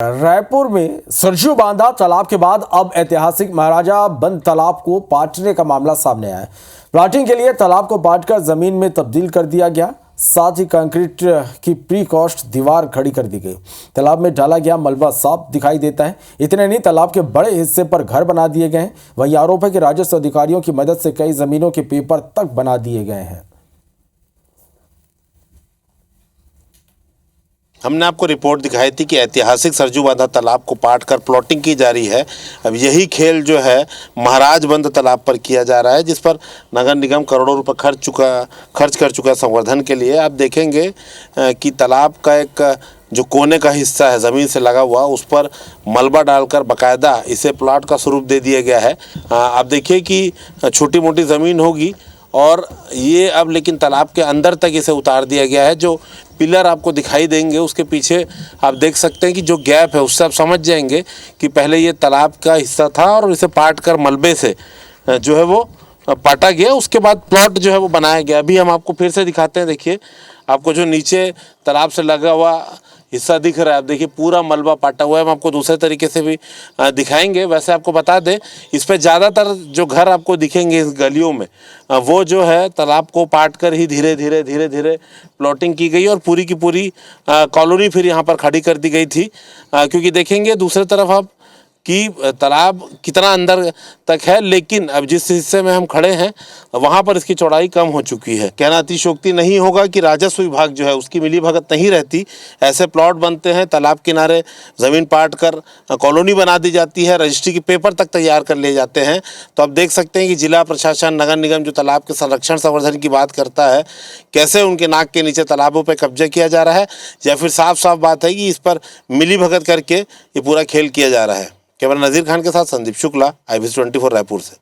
रायपुर में सरजू बांधा तालाब के बाद अब ऐतिहासिक महाराजा बंद तालाब को पाटने का मामला सामने आया है। प्लाटिंग के लिए तालाब को पाटकर जमीन में तब्दील कर दिया गया, साथ ही कंक्रीट की प्री कॉस्ट दीवार खड़ी कर दी गई। तालाब में डाला गया मलबा साफ दिखाई देता है। इतने नहीं, तालाब के बड़े हिस्से पर घर बना दिए गए हैं। वहीं आरोप है कि राजस्व अधिकारियों की मदद से कई जमीनों के पेपर तक बना दिए गए हैं। हमने आपको रिपोर्ट दिखाई थी कि ऐतिहासिक सरजू बांधा तालाब को पाटकर प्लॉटिंग की जा रही है। अब यही खेल जो है महाराज बंद तालाब पर किया जा रहा है, जिस पर नगर निगम करोड़ों रुपए खर्च कर चुका है संवर्धन के लिए। आप देखेंगे कि तालाब का एक जो कोने का हिस्सा है ज़मीन से लगा हुआ, उस पर मलबा डालकर बाकायदा इसे प्लॉट का स्वरूप दे दिया गया है। आप देखिए कि छोटी मोटी ज़मीन होगी और ये अब लेकिन तालाब के अंदर तक इसे उतार दिया गया है। जो पिलर आपको दिखाई देंगे उसके पीछे आप देख सकते हैं कि जो गैप है उससे आप समझ जाएंगे कि पहले ये तालाब का हिस्सा था और इसे पाट कर मलबे से जो है वो पाटा गया, उसके बाद प्लॉट जो है वो बनाया गया। अभी हम आपको फिर से दिखाते हैं। देखिए, आपको जो नीचे तालाब से लगा हुआ हिस्सा दिख रहा है, आप देखिए पूरा मलबा पाटा हुआ है। हम आपको दूसरे तरीके से भी दिखाएंगे। वैसे आपको बता दें, इस पे ज़्यादातर जो घर आपको दिखेंगे इस गलियों में, वो जो है तालाब को पाट कर ही धीरे धीरे प्लॉटिंग की गई और पूरी की पूरी कॉलोनी फिर यहाँ पर खड़ी कर दी गई थी। क्योंकि देखेंगे दूसरी तरफ आप कि तालाब कितना अंदर तक है, लेकिन अब जिस हिस्से में हम खड़े हैं वहाँ पर इसकी चौड़ाई कम हो चुकी है। कहना अतिशयोक्ति नहीं होगा कि राजस्व विभाग जो है उसकी मिलीभगत नहीं रहती। ऐसे प्लॉट बनते हैं, तालाब किनारे ज़मीन पाट कर कॉलोनी बना दी जाती है, रजिस्ट्री के पेपर तक तैयार कर लिए जाते हैं। तो आप देख सकते हैं कि जिला प्रशासन, नगर निगम जो तालाब के संरक्षण संवर्धन की बात करता है, कैसे उनके नाक के नीचे तालाबों पर कब्जा किया जा रहा है, या फिर साफ साफ बात है कि इस पर मिलीभगत करके ये पूरा खेल किया जा रहा है। कैमरा नज़ीर खान के साथ संदीप शुक्ला, IBC 24 रायपुर से।